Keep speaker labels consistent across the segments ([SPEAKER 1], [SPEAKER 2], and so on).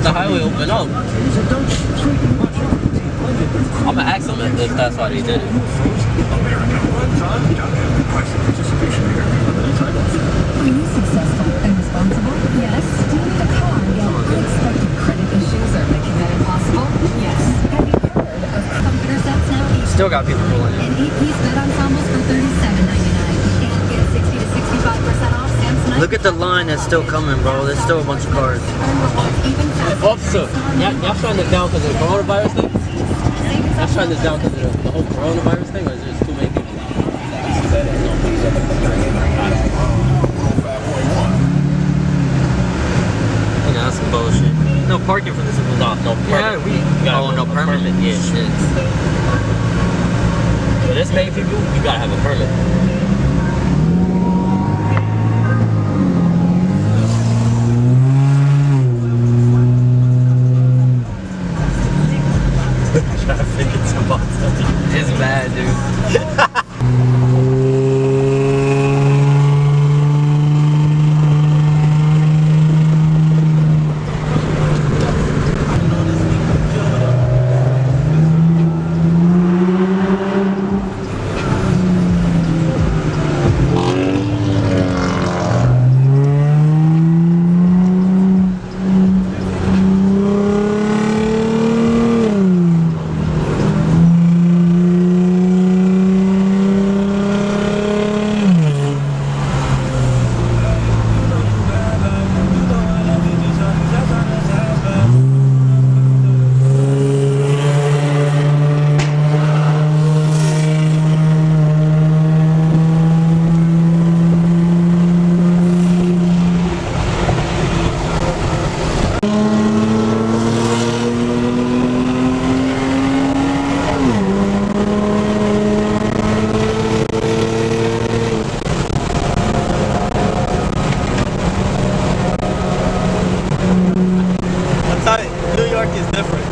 [SPEAKER 1] the highway open up. I'm gonna ask them if that's why they did it.
[SPEAKER 2] Are you successful and responsible? Yes. Do you need a car and get unexpected credit issues or making that impossible? Yes. Have you heard of comforter sets now?
[SPEAKER 3] Still got people pulling in.
[SPEAKER 2] And 8-piece bed ensembles for $37.99. And get 60 to 65% off Samsonite.
[SPEAKER 3] Look at the line that's still coming, bro. There's still a bunch of cars.
[SPEAKER 1] Officer, y'all shutting this down because of the coronavirus thing? Y'all shutting this down because of the whole coronavirus thing, or is there just too many people?
[SPEAKER 3] Yeah, that's some bullshit. No parking for this.
[SPEAKER 1] No permit.
[SPEAKER 3] Yeah, no permit.
[SPEAKER 1] Yeah, shit. For this many people, you gotta have a permit. Traffic is about to be.
[SPEAKER 3] It's bad, dude.
[SPEAKER 1] New York is different.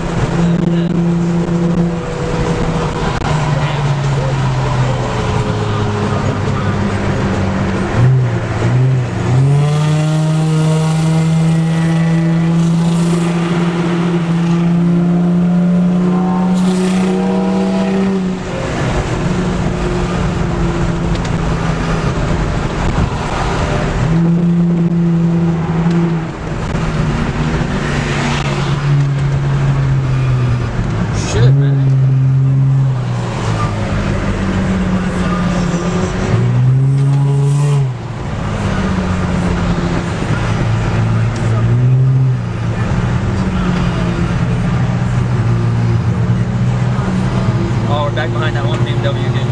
[SPEAKER 3] Back behind that one BMW again.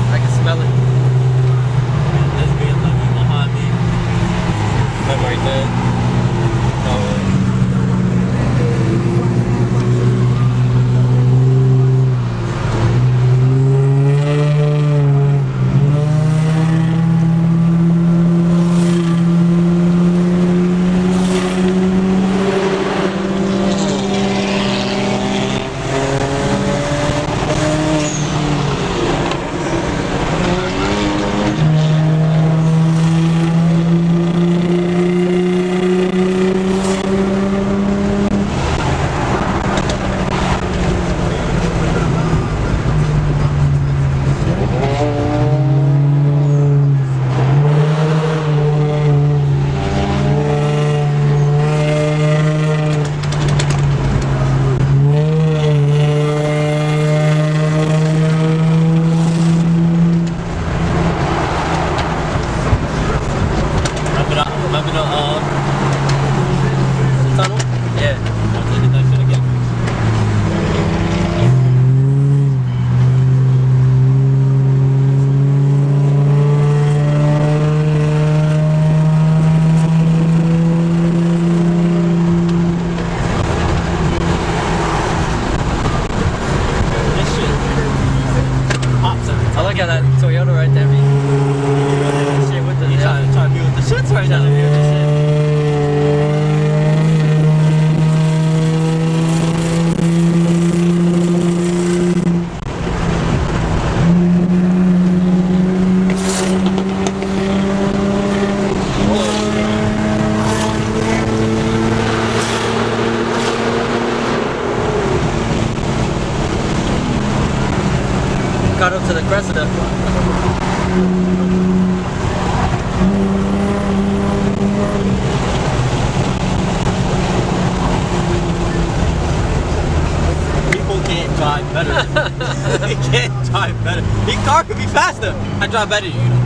[SPEAKER 3] I can smell it.
[SPEAKER 1] This BMW behind me. That right there. up to the crest of the... People can't drive better. They can't drive better. Your car could be faster. I drive better than you.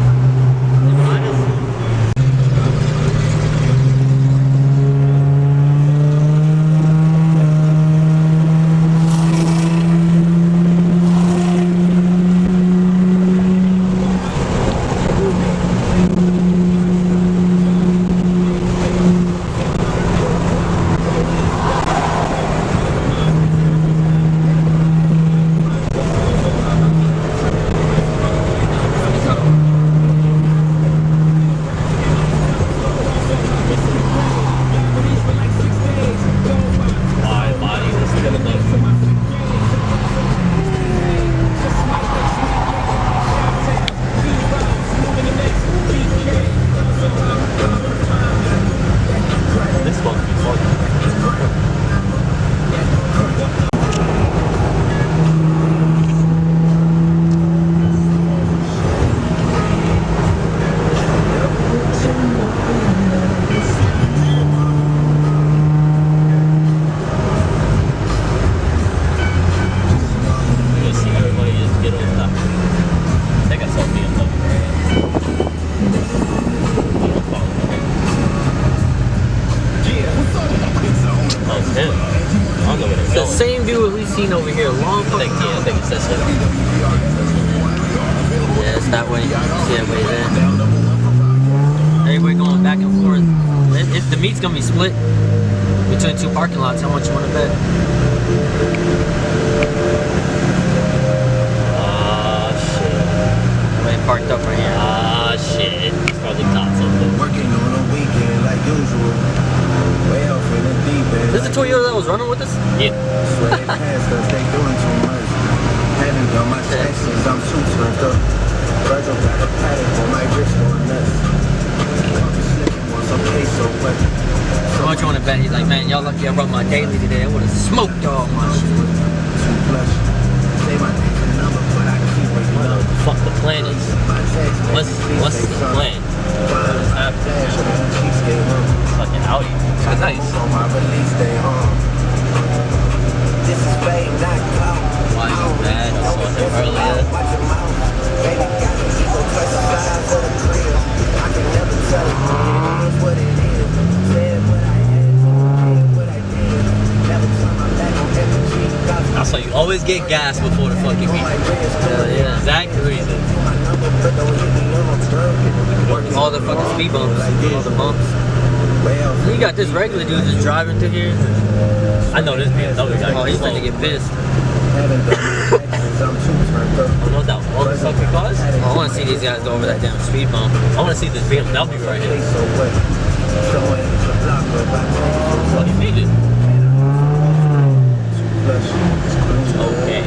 [SPEAKER 1] The same view we've seen over here a long fucking time. I think it's this way. Yeah, it's that way. See that way there. Everybody going back and forth. If the meet's gonna be split between two parking lots, how much you want to bet? Shit. Everybody parked up right here. Shit. It's probably caught something.
[SPEAKER 4] Working on a weekend like usual. Way off in the deep end.
[SPEAKER 1] Is this the Toyota that was running with us? Yeah.
[SPEAKER 4] Swear they passed us, they doing too much. Haven't done my taxes, I'm too turned up. Virgil got a paddock on my wrist going nuts. I'm just slipping on some queso, but
[SPEAKER 1] How much you want to bet? He's like, man, y'all lucky I brought my daily today. I would have smoked all my shit.
[SPEAKER 4] too flush. Say my name and number, but I keep waking
[SPEAKER 1] What
[SPEAKER 4] up.
[SPEAKER 1] the fuck the plan is?
[SPEAKER 4] My text
[SPEAKER 1] What's the plan?
[SPEAKER 4] What's happening?
[SPEAKER 1] Fucking Audi. That's nice.
[SPEAKER 4] On my release day, This is fame, not clout.
[SPEAKER 1] Why you mad? I saw him earlier.
[SPEAKER 4] Watch your mouth. Baby got me, he gon' touch the size of the crib. I can never tell it. It is what it is. Said what I had, did what I did. Never turn my back on energy.
[SPEAKER 1] That's why you always get gas before the fucking meet. Yeah, exactly reason. All the fucking speed bumps, all the bumps. You got this regular dude just driving through here.
[SPEAKER 3] I know this BMW guy.
[SPEAKER 1] Oh, he's gonna get pissed.
[SPEAKER 4] I
[SPEAKER 3] I know that one fucking cars.
[SPEAKER 1] I want to see these guys go over that damn speed bump.
[SPEAKER 3] I want to see this BMW right here. Well, he made it. Okay.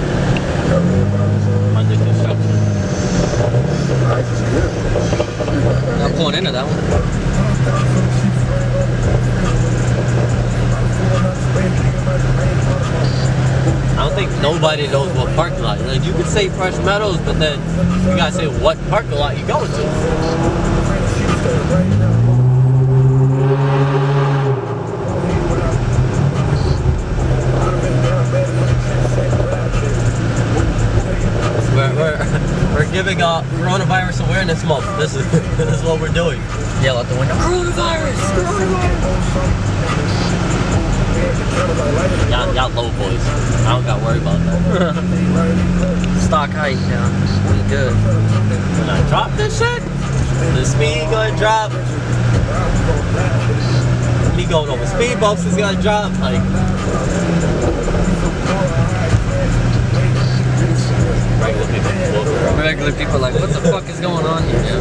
[SPEAKER 3] Under construction.
[SPEAKER 1] I'm pulling into that one.
[SPEAKER 3] I don't think nobody knows what parking lot. Like, you could say Fresh Meadows, but then you gotta say what parking lot you going to. We're giving a coronavirus awareness month. This is what we're doing.
[SPEAKER 1] Yell out the window. Coronavirus!
[SPEAKER 3] Y'all low boys. I don't gotta worry about that.
[SPEAKER 1] Stock height now. We good.
[SPEAKER 3] When I drop this shit, the speed gonna drop. Me going over speed bumps is gonna drop. Like,
[SPEAKER 1] Regular people are like, what the fuck is going on here?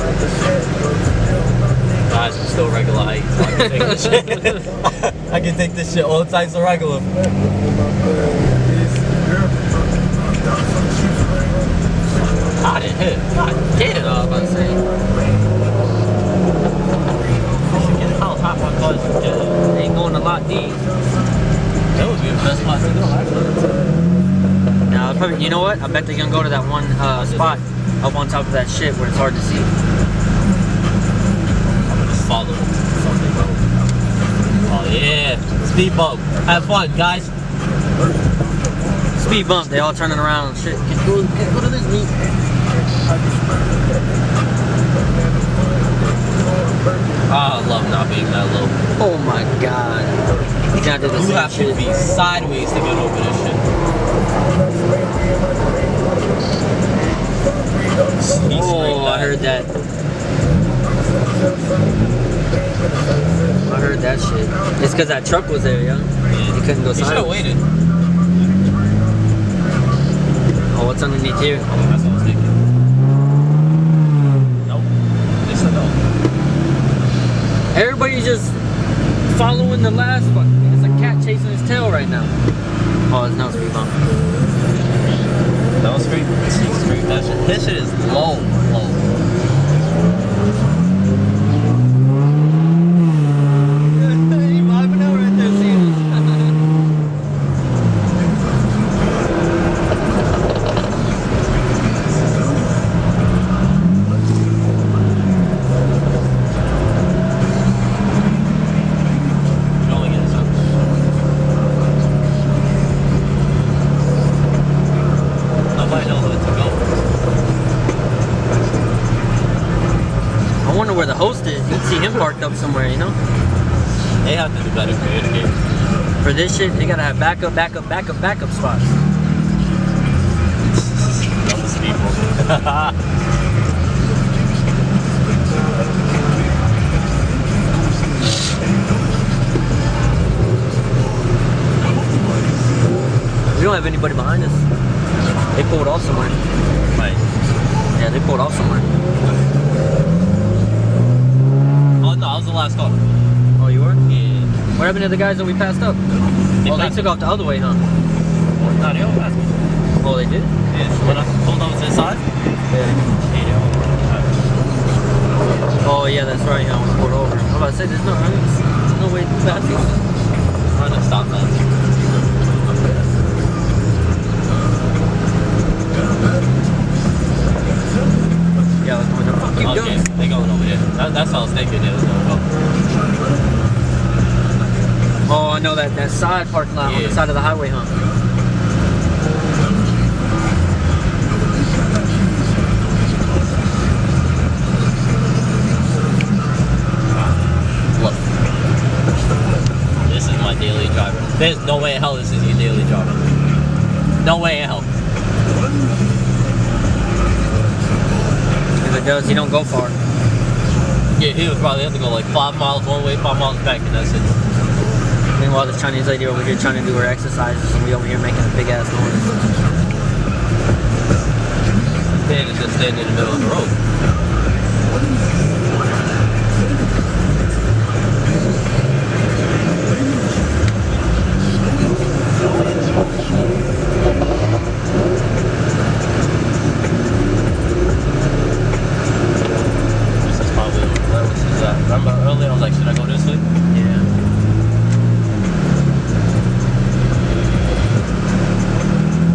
[SPEAKER 3] guys, I'm still regular height, so I can take this shit. I can take this shit all types of regular. God, it hit. God damn.
[SPEAKER 1] I was about to say.
[SPEAKER 3] Forget how hot my car is from getting.
[SPEAKER 1] Ain't going a lot deep.
[SPEAKER 3] That would be the best spot to go, actually.
[SPEAKER 1] Now, probably, you know what? I bet they're gonna go to that one spot up on top of that shit where it's hard to see.
[SPEAKER 3] I'm gonna follow something. Oh yeah, speed bump. Have fun, guys.
[SPEAKER 1] Speed bump. They all turning around. Shit. Go to this meet.
[SPEAKER 3] Oh, I love not being that low.
[SPEAKER 1] Oh my god. You gotta do the
[SPEAKER 3] You
[SPEAKER 1] same
[SPEAKER 3] have
[SPEAKER 1] shit.
[SPEAKER 3] to be sideways to get over this shit.
[SPEAKER 1] Oh, I heard that. I heard that shit. It's because that truck was there, yo. You couldn't go
[SPEAKER 3] You should have
[SPEAKER 1] sideways.
[SPEAKER 3] waited.
[SPEAKER 1] Oh, what's underneath here?
[SPEAKER 3] That's what I was thinking. Nope. It's a no.
[SPEAKER 1] Everybody's just following the last fuck. It's a cat chasing his tail right now. Oh, it's no speed bump.
[SPEAKER 3] That was straight. Straight. That shit. His shit is low.
[SPEAKER 1] He vibing out right there, see him?
[SPEAKER 3] Going in, so. Nobody knows where to go.
[SPEAKER 1] I wonder where the host is. You can see him parked up somewhere, you know?
[SPEAKER 3] They have to do better for this game.
[SPEAKER 1] For this shit, they gotta have backup spots.
[SPEAKER 3] Dumbest people.
[SPEAKER 1] We don't have anybody behind us. They pulled off somewhere.
[SPEAKER 3] Right.
[SPEAKER 1] Yeah, they pulled off somewhere.
[SPEAKER 3] Oh no, I was the last car.
[SPEAKER 1] Oh, you were?
[SPEAKER 3] Yeah.
[SPEAKER 1] What happened to the guys that we passed up?
[SPEAKER 3] They
[SPEAKER 1] Oh, they
[SPEAKER 3] passed
[SPEAKER 1] took off the other way, huh?
[SPEAKER 3] No, they all passed me.
[SPEAKER 1] Oh, they did?
[SPEAKER 3] Yeah. When I pulled over to the side,
[SPEAKER 1] Yeah.
[SPEAKER 3] hey, they all passed.
[SPEAKER 1] Oh, yeah, that's right. Yeah, we pulled over. I'm about to say, there's no way to pass you.
[SPEAKER 3] Run a stop sign.
[SPEAKER 1] Yeah, let's go. Fuck you,
[SPEAKER 3] Okay,
[SPEAKER 1] go.
[SPEAKER 3] they going over there. That's how I was thinking they was gonna go.
[SPEAKER 1] Oh, I know that side parking lot on the
[SPEAKER 3] Yeah.
[SPEAKER 1] side of the highway, huh?
[SPEAKER 3] Look. This is my daily driver. There's no way in hell this is your daily driver. No way in hell.
[SPEAKER 1] If it does, you don't go far.
[SPEAKER 3] Yeah, he would probably have to go like 5 miles one way, 5 miles back, and that's it.
[SPEAKER 1] Meanwhile, this Chinese lady over here trying to do her exercises, and we over here making a big ass noise.
[SPEAKER 3] Man is just standing in the middle of the road. This is probably where this is at. Remember earlier I was like, should I go this way?
[SPEAKER 1] Yeah.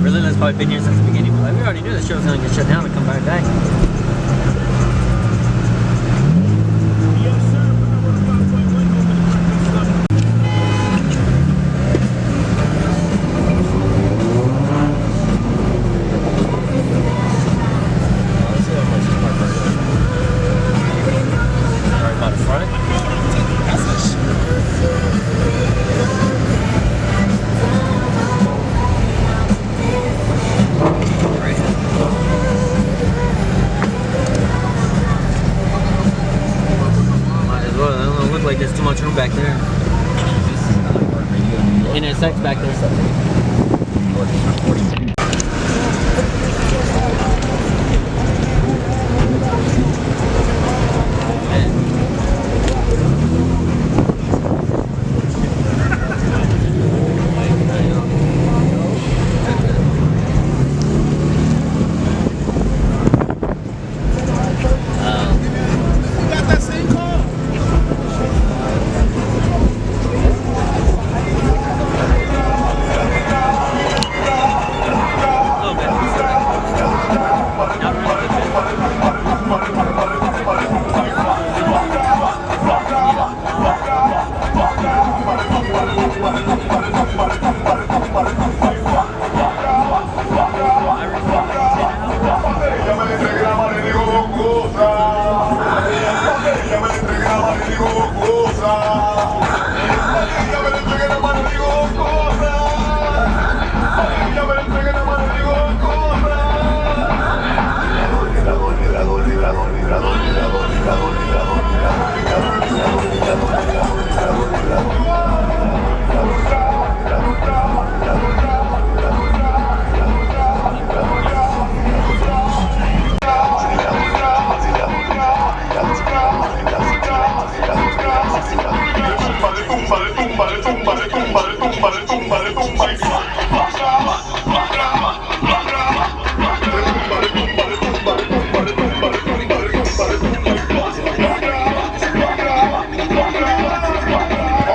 [SPEAKER 1] Really, that's probably been here since the beginning. Like, we already knew the show was gonna get shut down and come right back.
[SPEAKER 3] Let's see how much is parked right here. Right by the front. Right here.
[SPEAKER 1] Might as well. It don't look like there's too much room back there. NSX back there.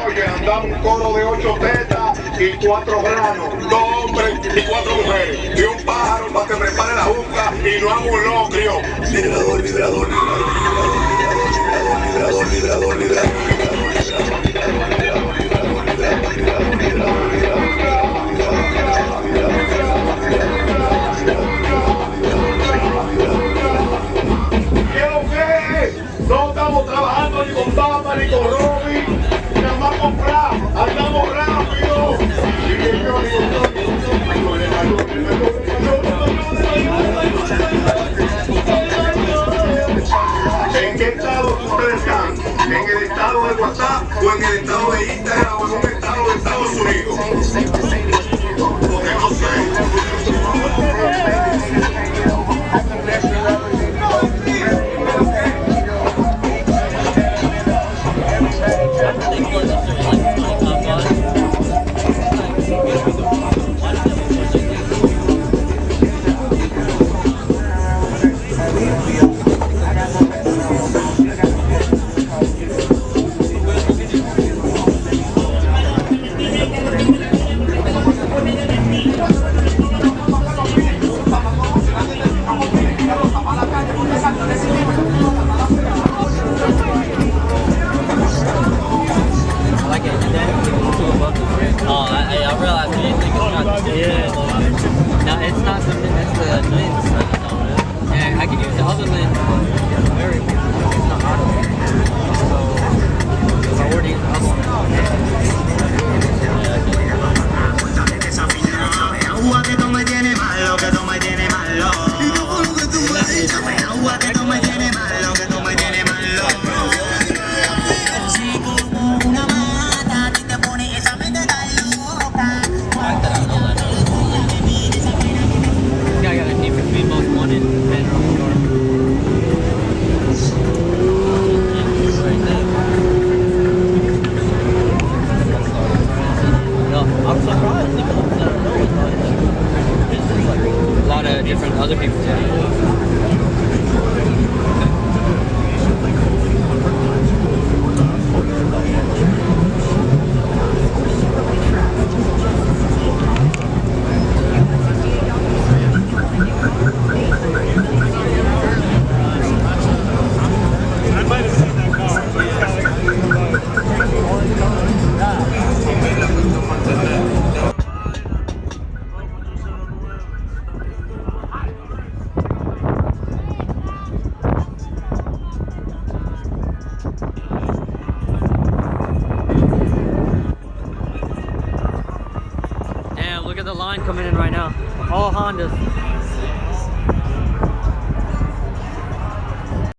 [SPEAKER 5] Oye, andamos un coro de 8 tetas y 4 granos, 2 hombres y 4 mujeres, y un pájaro para que prepare la juca y no haga un locrio. Vibrador, vibrador, vibrador, vibrador, vibrador, no estamos trabajando ni con Papa ni con Robin, nada más comprar, andamos rápido. ¿En qué estado ustedes están? ¿En el estado de WhatsApp o en el estado de Instagram o en un estado de Estados Unidos? Porque no sé.
[SPEAKER 1] Other people too. Look at the line coming in right now. All Hondas.